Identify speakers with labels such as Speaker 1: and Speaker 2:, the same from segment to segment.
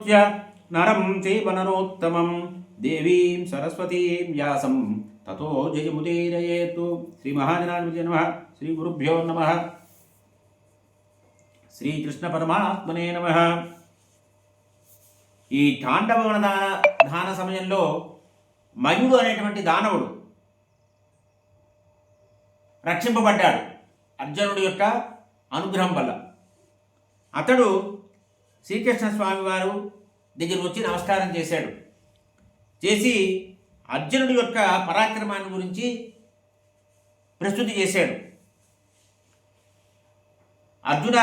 Speaker 1: నరం చైవ నరోత్తమం దేవీం సరస్వతీం వ్యాసం తతో జయముదీరయేతు. శ్రీ మహాజనాధిపతి నమః. శ్రీ గురుభ్యో నమః. శ్రీకృష్ణ పరమాత్మనే నమః. ఈ తాండవ దాన సమయంలో మయుడు అనేటువంటి దానవుడు రక్షింపబడ్డాడు అర్జునుడి యొక్క అనుగ్రహం వల్ల. అతడు శ్రీకృష్ణ స్వామి వారు దగ్గరికి వచ్చి నమస్కారం చేశాడు. చేసి అర్జునుడి యొక్క పరాక్రమాన్ని గురించి ప్రస్తుతి చేశాడు. అర్జున,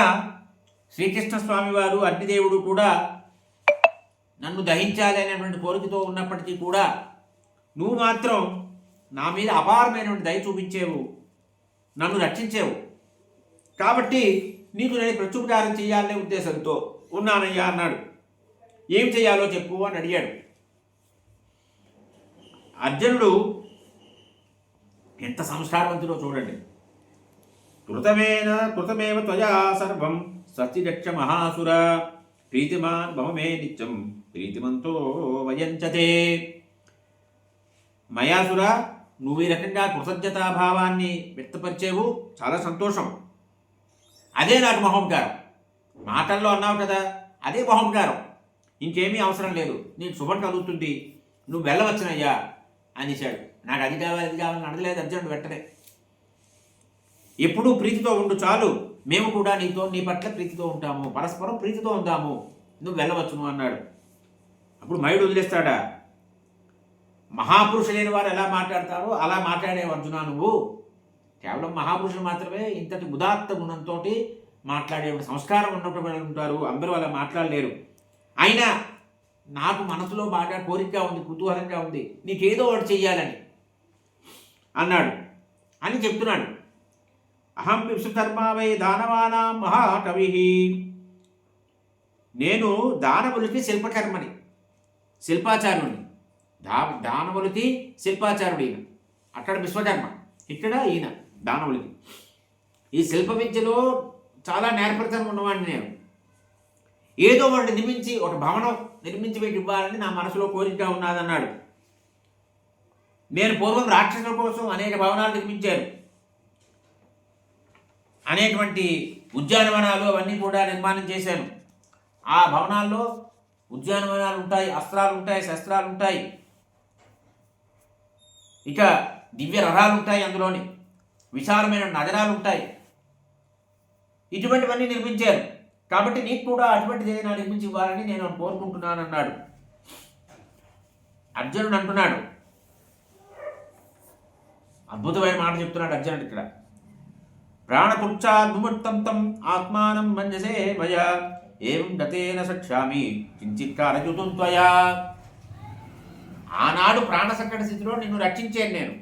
Speaker 1: శ్రీకృష్ణ స్వామి వారు అగ్నిదేవుడు కూడా నన్ను దహించాలి అనేటువంటి కోరికతో ఉన్నప్పటికీ కూడా నువ్వు మాత్రం నా మీద అపారమైనటువంటి దయ చూపించేవు, నన్ను రక్షించేవు. కాబట్టి నీకు నేను ప్రత్యుపకారం చేయాలనే ఉద్దేశంతో ఉన్నానయ్యా అన్నాడు. ఏం చేయాలో చెప్పు అని అడిగాడు. అర్జునుడు ఎంత సంస్కారవంతుడో చూడండి. కృతమేవ త్వయా సర్వం సత్యదక్ష మహాసుర ప్రీతిమాన్ భవమే నిత్యం ప్రీతిమంతో వయంచతే. మయాసుర, నువ్వు ఈ రకంగా కృతజ్ఞతాభావాన్ని వ్యక్తపరిచేవు, చాలా సంతోషం. అదే నాకు మహోపకారం. మాటల్లో అన్నావు కదా, అదే మహోపకారం. ఇంకేమీ అవసరం లేదు, నీకు శుభం కలుగుతుంది, నువ్వు వెళ్ళవచ్చునయ్యా అనేశాడు. నాకు అది కావాలి ఇది కావాలని అడగలేదు అర్జునుడు వెంటనే. ఎప్పుడూ ప్రీతితో ఉండు చాలు, మేము కూడా నీ పట్ల ప్రీతితో ఉంటాము, పరస్పరం ప్రీతితో ఉందాము, నువ్వు వెళ్ళవచ్చును అన్నాడు. అప్పుడు మయుడు వదిలేస్తాడా? మహాపురుషులైన వారు ఎలా మాట్లాడతారో అలా మాట్లాడే అర్జున నువ్వు. కేవలం మహాపురుషులు మాత్రమే ఇంతటి ఉదాత్త గుణంతో మాట్లాడే సంస్కారం ఉన్నటువంటి ఉంటారు, అందరూ అలా మాట్లాడలేరు. అయినా నాకు మనసులో బాగా కోరికగా ఉంది, కుతూహలంగా ఉంది, నీకేదో ఒకటి చెయ్యాలని అన్నాడు అని చెప్తున్నాడు. అహం విశ్వకర్మా వై దానవానాం మహాకవి. నేను దానవులకి శిల్పకర్మని, శిల్పాచార్యుని. దానవులకి శిల్పాచార్యుడు ఈయన. అక్కడ విశ్వకర్మ, ఇక్కడ ఈయన దానవులకి. ఈ శిల్ప విద్యలో చాలా నేర్పరితనం ఉన్నవాడిని నేను. ఏదో ఒకటి నిర్మించి, ఒక భవనం నిర్మించి పెట్టి ఇవ్వాలని నా మనసులో కోరికగా ఉన్నదన్నాడు. నేను పూర్వం రాక్షసుల కోసం అనేక భవనాలు నిర్మించాను, అనేటువంటి ఉద్యానవనాలు అవన్నీ కూడా నిర్మాణం చేశాను. ఆ భవనాల్లో ఉద్యానవనాలు ఉంటాయి, అస్త్రాలు ఉంటాయి, శస్త్రాలు ఉంటాయి, ఇక దివ్య రథాలు ఉంటాయి, అందులోని విశాలమైన నగరాలు ఉంటాయి. ఇటువంటివన్నీ నిర్మించారు. కాబట్టి నీకు కూడా అటువంటిది ఏదైనా నిర్మించి ఇవ్వాలని నేను కోరుకుంటున్నాను అన్నాడు. అర్జునుడు అంటున్నాడు, అద్భుతమైన మాట చెప్తున్నాడు అర్జునుడు ఇక్కడ. ప్రాణపుచ్చాద్ముహూర్తం తం ఆత్మానం మంజసే మయా ఏం గతేన సక్ష్యామి కించిత్ కారయుతం త్వయా. ఆనాడు ప్రాణ సంకట స్థితిలో నిన్ను రక్షించాను నేను.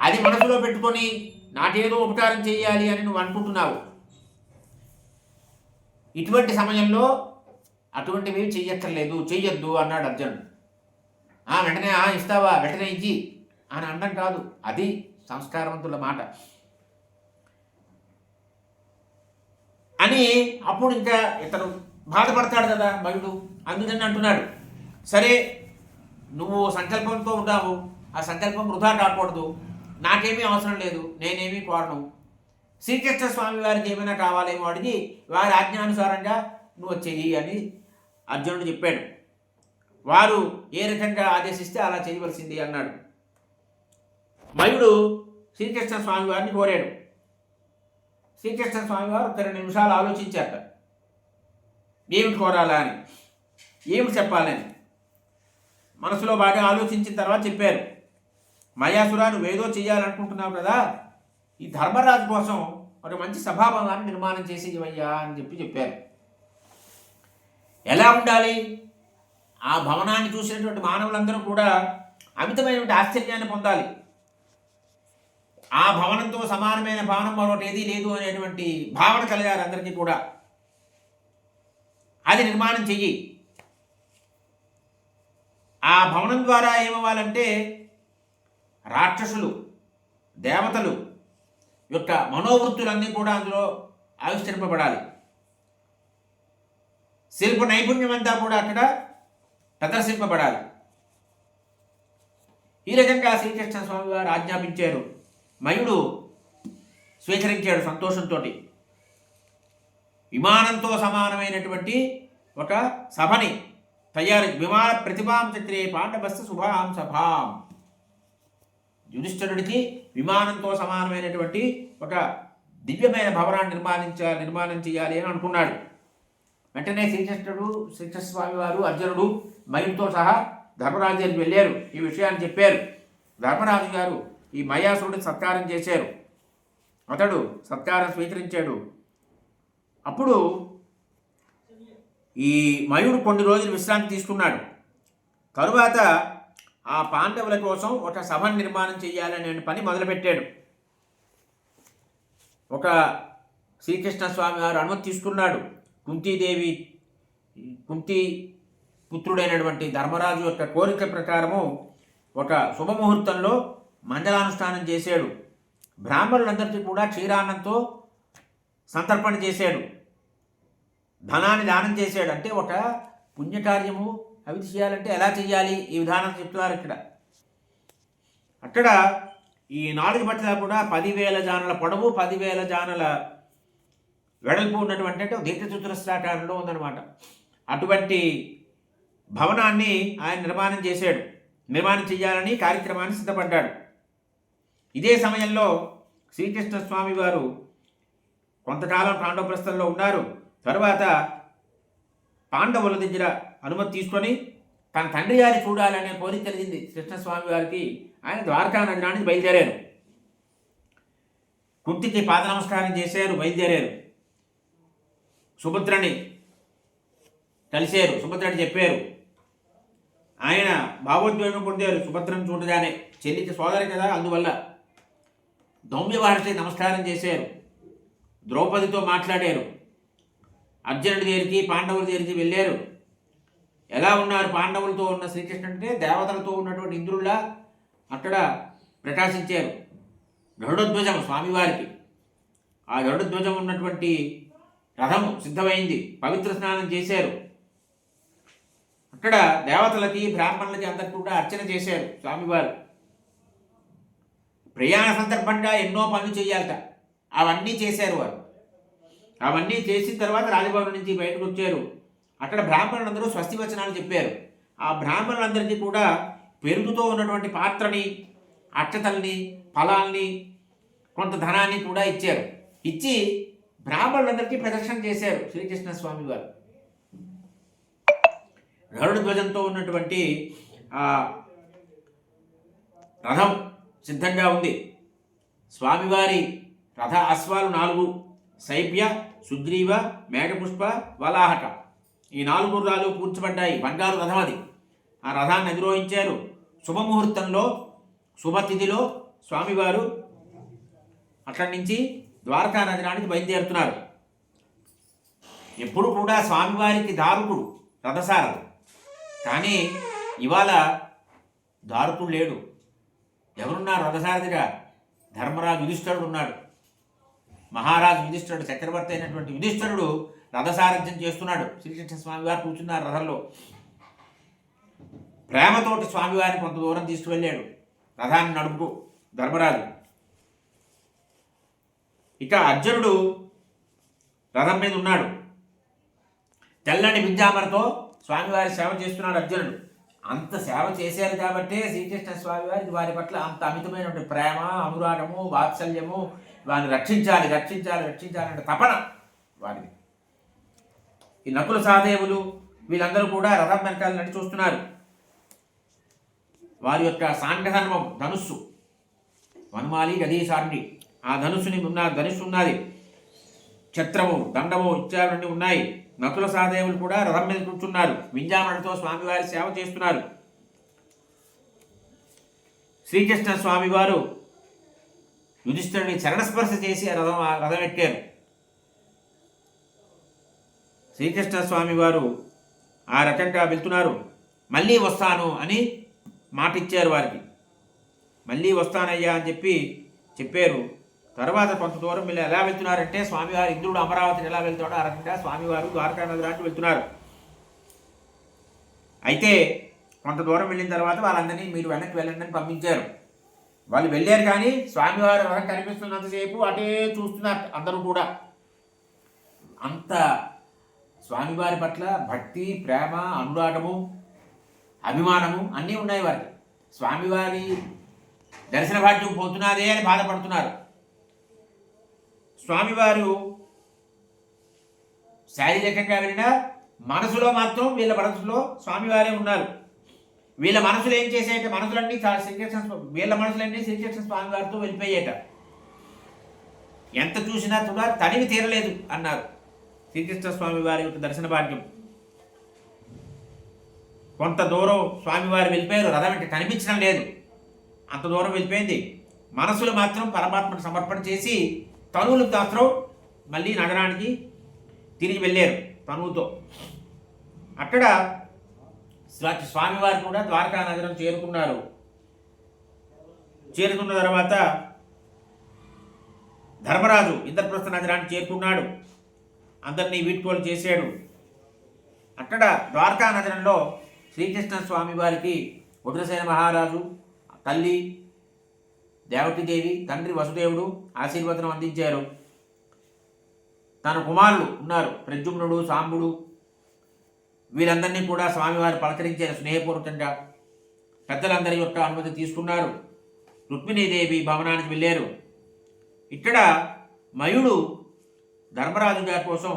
Speaker 1: అది మనసులో పెట్టుకొని నాకేదో ఉపకారం చేయాలి అని నువ్వు అనుకుంటున్నావు. ఇటువంటి సమయంలో అటువంటివి చెయ్యక్కర్లేదు, చెయ్యొద్దు అన్నాడు అర్జునుడు. వెంటనే ఇస్తావా, వెంటనే ఇచ్చి అని అనడం కాదు, అది సంస్కారవంతుల మాట అని. అప్పుడు ఇంకా ఇతను బాధపడతాడు కదా మయుడు, అందుకని అంటున్నాడు, సరే నువ్వు సంకల్పంతో ఉంటావు, ఆ సంకల్పం వృధా కాకూడదు, నాకేమీ అవసరం లేదు, నేనేమీ కోరను. శ్రీకృష్ణ స్వామి వారికి ఏమైనా కావాలేమో అడిగి వారి ఆజ్ఞానుసారంగా నువ్వు చెయ్యి అని అర్జునుడు చెప్పాడు. వారు ఏ రకంగా ఆదేశిస్తే అలా చేయవలసింది అన్నాడు. మయుడు శ్రీకృష్ణ స్వామి వారిని కోరాడు. శ్రీకృష్ణ స్వామి వారు 2 నిమిషాలు ఆలోచించారట, ఏమిటి కోరాలా అని, ఏమిటి చెప్పాలని. మనసులో బాగా ఆలోచించిన తర్వాత చెప్పారు, మయాసురా, నువ్వేదో చెయ్యాలనుకుంటున్నావు కదా, ఈ ధర్మరాజు కోసం ఒక మంచి సభాభవనాన్ని నిర్మాణం చేసి ఇవయ్యా అని చెప్పారు. ఎలా ఉండాలి? ఆ భవనాన్ని చూసినటువంటి మానవులందరూ కూడా అమితమైనటువంటి ఆశ్చర్యాన్ని పొందాలి. ఆ భవనంతో సమానమైన భవనం మరొకటి ఏదీ లేదు అనేటువంటి భావన కలిగారు అందరికీ కూడా. అది నిర్మాణం చెయ్యి. ఆ భవనం ద్వారా ఏమవ్వాలంటే రాక్షసులు, దేవతలు యొక్క మనోవృత్తులన్నీ కూడా అందులో ఆవిష్కరింపబడాలి. శిల్ప నైపుణ్యం అంతా కూడా అక్కడ ప్రదర్శింపబడాలి. ఈ రకంగా శ్రీకృష్ణ స్వామి వారు ఆజ్ఞాపించారు. మయుడు స్వీకరించాడు సంతోషంతో. విమానంతో సమానమైనటువంటి ఒక సభని విమాన ప్రతిభాం చక్రే పాండవస్య శుభాం సభాం. యుధిష్ఠిరుడికి విమానంతో సమానమైనటువంటి ఒక దివ్యమైన భవనాన్ని నిర్మాణం చేయాలి అని అనుకున్నాడు. వెంటనే శ్రీకృష్ణ స్వామి వారు అర్జునుడు మయుడితో సహా ధర్మరాజు గారికి వెళ్ళారు. ఈ విషయాన్ని చెప్పారు. ధర్మరాజు గారు ఈ మయాసురుడిని సత్కారం చేశారు. అతడు సత్కారం స్వీకరించాడు. అప్పుడు ఈ మయుడు కొన్ని రోజులు విశ్రాంతి తీసుకున్నాడు. తరువాత ఆ పాండవుల కోసం ఒక సభను నిర్మాణం చేయాలనే పని మొదలుపెట్టాడు. ఒక శ్రీకృష్ణ స్వామి వారు అనుమతి తీసుకున్నాడు. కుంతి పుత్రుడైనటువంటి ధర్మరాజు యొక్క కోరిక ప్రకారము ఒక శుభముహూర్తంలో మండలానుష్ఠానం చేశాడు. బ్రాహ్మణులందరికీ కూడా క్షీరాన్నంతో సంతర్పణ చేశాడు. ధనాన్ని దానం చేశాడు. అంటే ఒక పుణ్యకార్యము అవి చేయాలంటే ఎలా చేయాలి ఈ విధానం చెప్తున్నారు ఇక్కడ. అక్కడ ఈ 4 పట్ల కూడా 10,000 జానుల పొడవు 10,000 జానుల వెడల్పు ఉన్నటువంటి అంటే దీర్ఘచతురస్రాకారంలో ఉందన్నమాట. అటువంటి భవనాన్ని ఆయన నిర్మాణం చేశాడు. నిర్మాణం చేయాలని కార్యక్రమాన్ని సిద్ధపడ్డాడు. ఇదే సమయంలో శ్రీకృష్ణ స్వామి వారు కొంతకాలం పాండవప్రస్థంలో ఉన్నారు. తరువాత పాండవుల దగ్గర అనుమతి తీసుకొని తన తండ్రి గారి చూడాలనే కోరిక కలిగింది కృష్ణస్వామి వారికి. ఆయన ద్వారకా నగరానికి బయలుదేరారు. కుంతికి పాద నమస్కారం చేశారు, బయలుదేరారు. సుభద్రని కలిశారు. సుభద్రని చెప్పారు. ఆయన భావోద్వేగం పొందారు సుభద్రను చూడగానే. చెల్లికి సోదరి కదా, అందువల్ల దౌమ్య మహర్షి నమస్కారం చేశారు. ద్రౌపదితో మాట్లాడారు. అర్జునుడి దగ్గరికి పాండవుల దగ్గరికి వెళ్ళారు. ఎలా ఉన్నారు పాండవులతో ఉన్న శ్రీకృష్ణుడు అంటే దేవతలతో ఉన్నటువంటి ఇంద్రుల్లా అక్కడ ప్రకాశించారు. గరుడధ్వజం స్వామివారికి. ఆ గరుడధ్వజం ఉన్నటువంటి రథం సిద్ధమైంది. పవిత్ర స్నానం చేశారు. అక్కడ దేవతలకి బ్రాహ్మణులకి అందరికీ కూడా అర్చన చేశారు స్వామివారు. ప్రయాణ సందర్భంగా ఎన్నో పనులు చేయాలట. అవన్నీ చేశారు వారు. అవన్నీ చేసిన తర్వాత రాజభవనం నుంచి బయటకు వచ్చారు. అక్కడ బ్రాహ్మణులందరూ స్వస్తి వచనాలు చెప్పారు. ఆ బ్రాహ్మణులందరికీ కూడా పెరుగుతో ఉన్నటువంటి పాత్రని, అక్షతల్ని, ఫలాల్ని, కొంత ధనాన్ని కూడా ఇచ్చారు. ఇచ్చి బ్రాహ్మణులందరికీ ప్రదర్శన చేశారు శ్రీకృష్ణ స్వామి వారు. గరుడ ధ్వజంతో ఉన్నటువంటి రథం సిద్ధంగా ఉంది. స్వామివారి రథ అశ్వాలు 4, శైబ్య, సుగ్రీవ, మేఘపుష్ప, వలాహక. ఈ 4 గుర్రాలు కూర్చబడ్డాయి. బంగారు రథం అది. ఆ రథాన్ని అధిరోహించారు. శుభముహూర్తంలో, శుభతిథిలో స్వామివారు అక్కడి నుంచి ద్వారకా నగరానికి బయలుదేరుతున్నారు. ఎప్పుడు కూడా స్వామివారికి దారుకుడు రథసారథి. కానీ ఇవాళ దారుకుడు లేడు. ఎవరున్నారు రథసారథిగా? ధర్మరాజు యుధిష్ఠిరుడు ఉన్నాడు. మహారాజు యుధిష్ఠిరుడు, చక్రవర్తి అయినటువంటి యుధిష్ఠిరుడు రథసారథ్యం చేస్తున్నాడు. శ్రీకృష్ణ స్వామివారు కూర్చున్నారు రథంలో. ప్రేమతోటి స్వామివారిని కొంత దూరం తీసుకువెళ్ళాడు రథాన్ని నడుపుతూ ధర్మరాజు. ఇక అర్జునుడు రథం మీద ఉన్నాడు. తెల్లని వింజామరతో స్వామివారి సేవ చేస్తున్నాడు అర్జునుడు. అంత సేవ చేశారు కాబట్టే శ్రీకృష్ణ స్వామివారికి వారి పట్ల అంత అమితమైనటువంటి ప్రేమ, అనురాగము, వాత్సల్యము, వారిని రక్షించాలి అంటే తపన వారిది. ఈ నకుల సహదేవులు వీళ్ళందరూ కూడా రథం వెనకాల నడిచి చూస్తున్నారు. వారి యొక్క సాంగధర్మం ధనుస్సు, వనమాలి గదీశారుణి. ఆ ధనుస్సుని ధనుస్సు ఉన్నది. ఛత్రము, దండము ఇత్యాదులన్నీ ఉన్నాయి. నకుల సహదేవులు కూడా రథం మీద కూర్చున్నారు. వింజామణితో స్వామివారి సేవ చేస్తున్నారు. శ్రీకృష్ణ స్వామివారు యుధిష్ఠిరుని చరణస్పర్శ చేసి రథం ఎక్కారు. శ్రీకృష్ణ స్వామివారు ఆ రకంగా వెళ్తున్నారు. మళ్ళీ వస్తాను అని మాట ఇచ్చారు వారికి. మళ్ళీ వస్తానయ్యా అని చెప్పారు. తర్వాత కొంత దూరం వీళ్ళు ఎలా వెళ్తున్నారంటే స్వామివారు ఇంద్రుడు అమరావతిని ఎలా వెళ్తాడో ఆ రకంగా స్వామివారు ద్వారకా నగరానికి వెళ్తున్నారు. అయితే కొంత దూరం వెళ్ళిన తర్వాత వాళ్ళందరినీ మీరు వెనక్కి వెళ్ళండి అని పంపించారు. వాళ్ళు వెళ్ళారు, కానీ స్వామివారి రథం కనిపిస్తున్నంతసేపు అటే చూస్తున్నారు అందరూ కూడా. అంత స్వామివారి పట్ల భక్తి, ప్రేమ, అనురాగము, అభిమానము అన్నీ ఉన్నాయి వారికి. స్వామివారి దర్శన భాగ్యం పోతున్నదే అని బాధపడుతున్నారు. స్వామివారు శారీరకంగా వెళ్ళినా మనసులో మాత్రం వీళ్ళ మనసులో స్వామివారే ఉన్నారు. వీళ్ళ మనసులు ఏం చేసేట, మనసులన్నీ శ్రీకృష్ణ, వీళ్ళ మనసులన్నీ శ్రీకృష్ణ స్వామివారితో వెళ్ళిపోయేట. ఎంత చూసినా కూడా తనివి తీరలేదు అన్నారు శ్రీకృష్ణ స్వామి వారి యొక్క దర్శన భాగ్యం. కొంత దూరం స్వామివారు వెళ్ళిపోయారు, రథం అంటే కనిపించడం లేదు, అంత దూరం వెళ్ళిపోయింది. మనసులు మాత్రం పరమాత్మను సమర్పణ చేసి తనువులు మాత్రం మళ్ళీ నగరానికి తిరిగి వెళ్ళారు తనువుతో. అక్కడ స్వామివారు కూడా ద్వారకా నగరం చేరుకున్నారు. చేరుకున్న తర్వాత ధర్మరాజు ఇంద్రప్రస్థ నగరాన్ని చేరుకున్నాడు, అందరినీ వీడ్కోలు చేశాడు. అక్కడ ద్వారకా నగరంలో శ్రీకృష్ణ స్వామి వారికి ఉగ్రసేన మహారాజు, తల్లి దేవకీదేవి, తండ్రి వసుదేవుడు ఆశీర్వచనం అందించారు. తన కుమారులు ఉన్నారు, ప్రద్యుమ్నుడు, సాంబుడు, వీరందరినీ కూడా స్వామివారు పలకరించారు స్నేహపూర్వకంగా. పెద్దలందరి యొక్క అనుమతి తీసుకున్నారు. రుక్మిణీదేవి భవనానికి వెళ్ళారు. ఇక్కడ మయుడు ధర్మరాజు గారి కోసం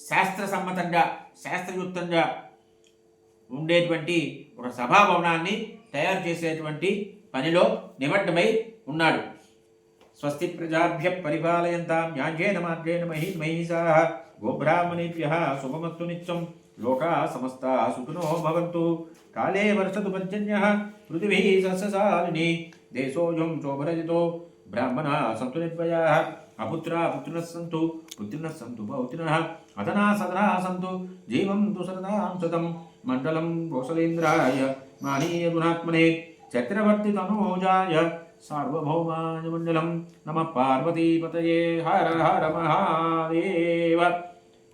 Speaker 1: శాస్త్రసమ్మతంగా, శాస్త్రయుక్తంగా ఉండేటువంటి ఒక సభాభవనాన్ని తయారు చేసేటువంటి పనిలో నిమగ్నమై ఉన్నాడు. స్వస్తి ప్రజాభ్య పరిపాలయంతాం న్యాయేన మార్గేణ మహిషాః గోబ్రాహ్మణేభ్యః శుభమస్తు నిత్యం లోకా సమస్తాః సుఖినో భవంతు. కాలే వర్షతు పర్జన్యః పృథివీ సస్యశాలినీ దేశోऽयं శోభరజితో బ్రాహ్మణాः సంతు నిర్భయాः అపుత్రా పుత్రిణः సంతు పుత్రిణः సంతు పౌత్రిణः అధనా సదనా సంతు జీవంతు సరదాం శతం. మండలం కోసలేంద్రాయ మానీయ గుణాత్మనే చక్రవర్తి తనూజాయ సార్వభౌమాయ మండలం. నమః పార్వతీపతయే. హర హర మహాదేవ.